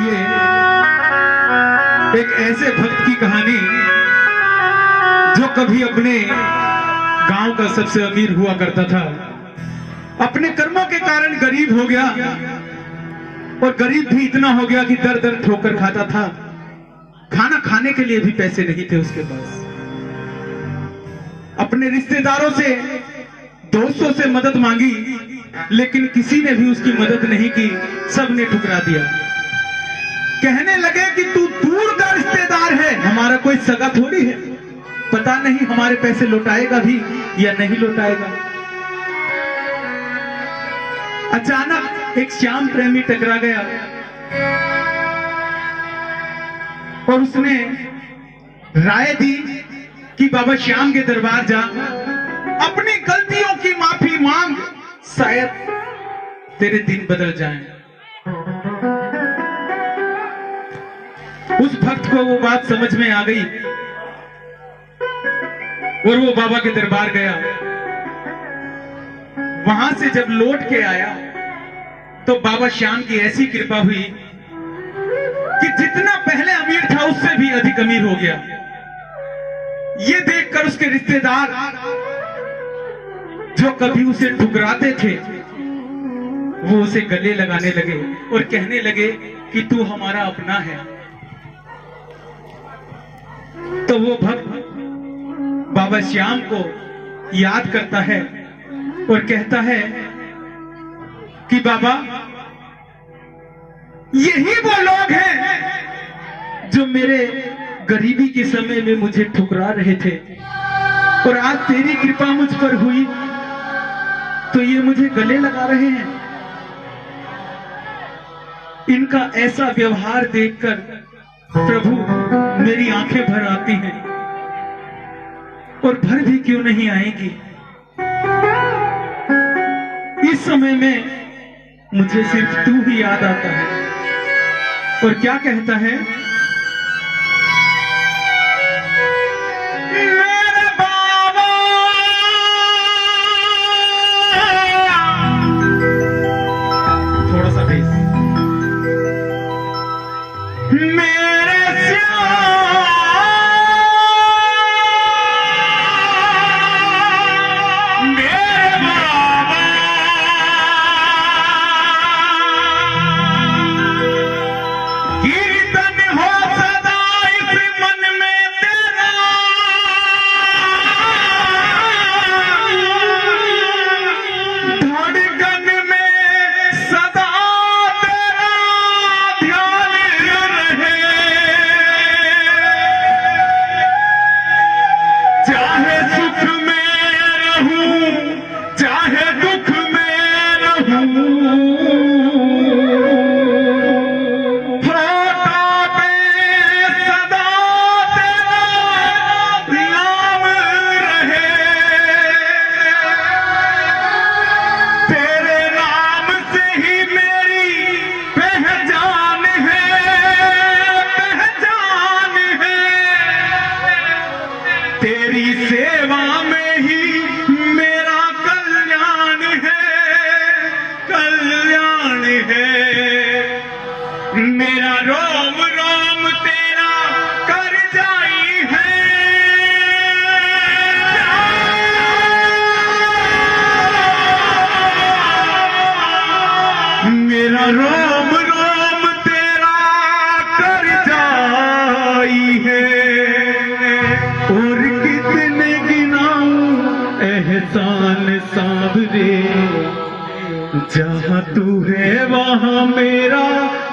सुनिए एक ऐसे भक्त की कहानी जो कभी अपने गांव का सबसे अमीर हुआ करता था, अपने कर्मों के कारण गरीब हो गया और गरीब भी इतना हो गया कि दर दर ठोकर खाता था। खाना खाने के लिए भी पैसे नहीं थे उसके पास। अपने रिश्तेदारों से, दोस्तों से मदद मांगी, लेकिन किसी ने भी उसकी मदद नहीं की, सबने ठुकरा दिया। कहने लगे कि तू दूर का रिश्तेदार है, हमारा कोई सगा थोड़ी है, पता नहीं हमारे पैसे लौटाएगा भी या नहीं लौटाएगा। अचानक एक श्याम प्रेमी टकरा गया और उसने राय दी कि बाबा श्याम के दरबार जा, अपनी गलतियों की माफी मांग, शायद तेरे दिन बदल जाएं। उस भक्त को वो बात समझ में आ गई और वो बाबा के दरबार गया। वहां से जब लौट के आया तो बाबा श्याम की ऐसी कृपा हुई कि जितना पहले अमीर था उससे भी अधिक अमीर हो गया। ये देखकर उसके रिश्तेदार जो कभी उसे ठुकराते थे वो उसे गले लगाने लगे और कहने लगे कि तू हमारा अपना है। तो वो भक्त बाबा श्याम को याद करता है और कहता है कि बाबा यही वो लोग हैं जो मेरे गरीबी के समय में मुझे ठुकरा रहे थे और आज तेरी कृपा मुझ पर हुई तो ये मुझे गले लगा रहे हैं। इनका ऐसा व्यवहार देखकर प्रभु मेरी आंखें भर आती हैं और भर भी क्यों नहीं आएगी। इस समय में मुझे सिर्फ तू ही याद आता है। और क्या कहता है, मेरे बाबा थोड़ा सा बेस, मेरे रोम रोम तेरा कर जाई है और कितने गिनाऊं एहसान साबरे। जहां तू है वहां मेरा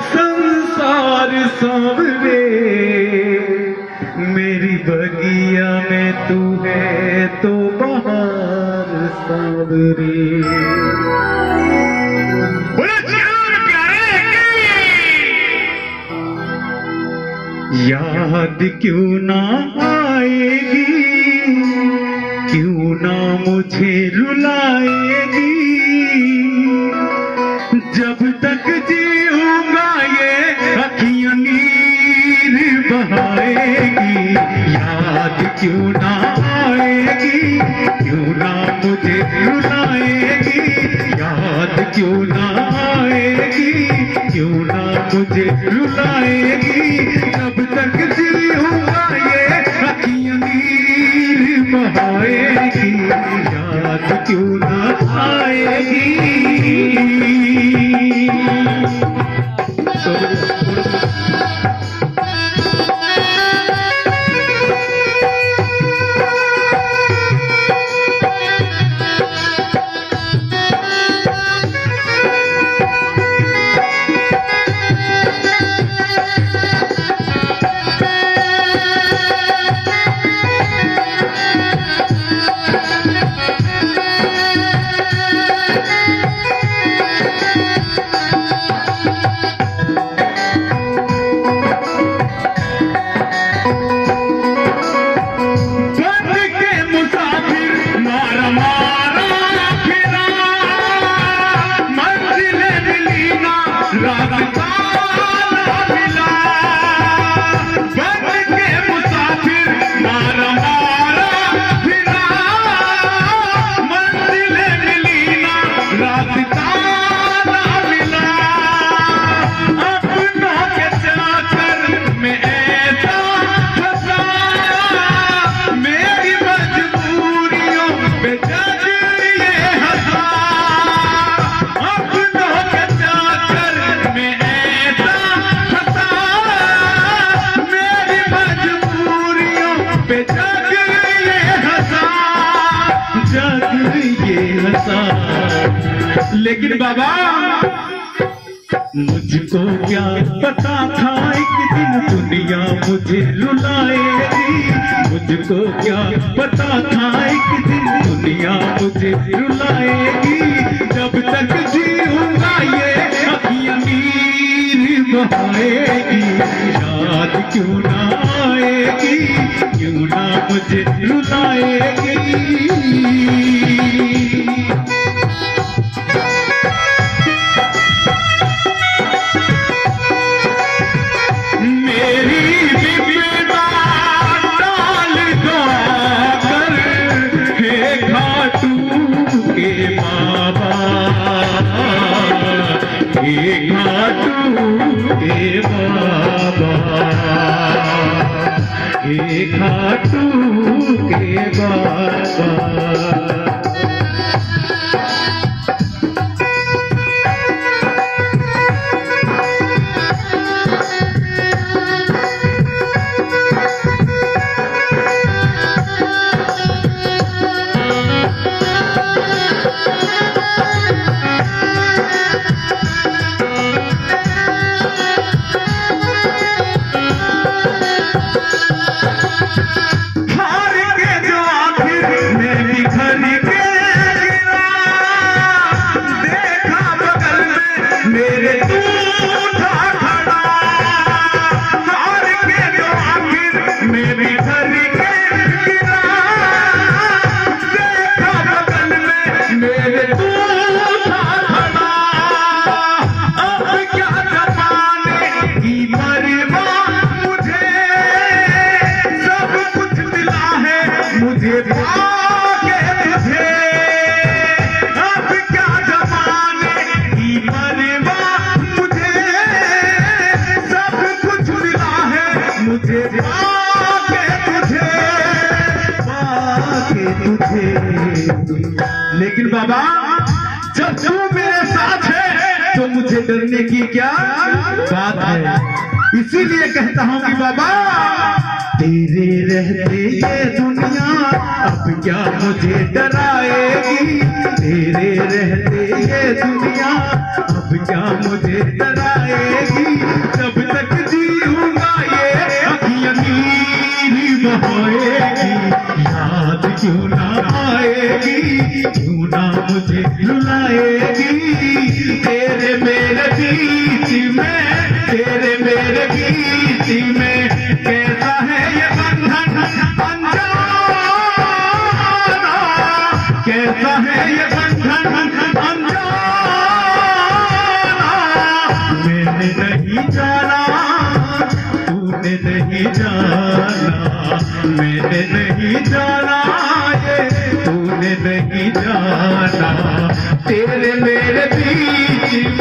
संसार साबरे। मेरी बगिया में तू है तो बहार साबरे। याद क्यों ना आएगी, क्यों ना मुझे रुलाएगी। जब तक जीऊंगा ये अखियां नीर बहाएगी। याद क्यों ना आएगी, क्यों ना मुझे रुलाएगी। याद क्यों ना आएगी, क्यों ना मुझे रुलाएगी, जब तक जीऊंगा ये अखियां नीर बहाएगी, याद क्यों ना आएगी। लेकिन बाबा मुझको क्या पता था एक दिन दुनिया मुझे रुलाएगी, मुझको क्या पता था एक दिन दुनिया मुझे रुलाएगी, जब तक जीऊंगा ये अखियां नीर बहाएगी, याद क्यों ना आएगी, क्यों ना मुझे रुलाएगी। खाटू के बाबा लेकिन बाबा जब तू मेरे साथ है तो मुझे डरने की क्या बात है। इसीलिए कहता हूँ कि बाबा तेरे रहते ये दुनिया अब क्या मुझे डराएगी, तेरे रहते ये दुनिया अब क्या मुझे डराएगी, जब तक जीऊंगा ये अखियां नीर बहाएगी, याद क्यों ना आएगी, क्यों ना मुझे रुलाएगी। तेरे मेरे बीच में, तेरे मेरे बीच में कैसा है ये बंधन अनजाना, कैसा है ये बंधन अनजाना, मैंने नहीं जाना, तूने नहीं जाना, मैंने नहीं जाना, ये तूने नहीं जाना, तेरे मेरे बीच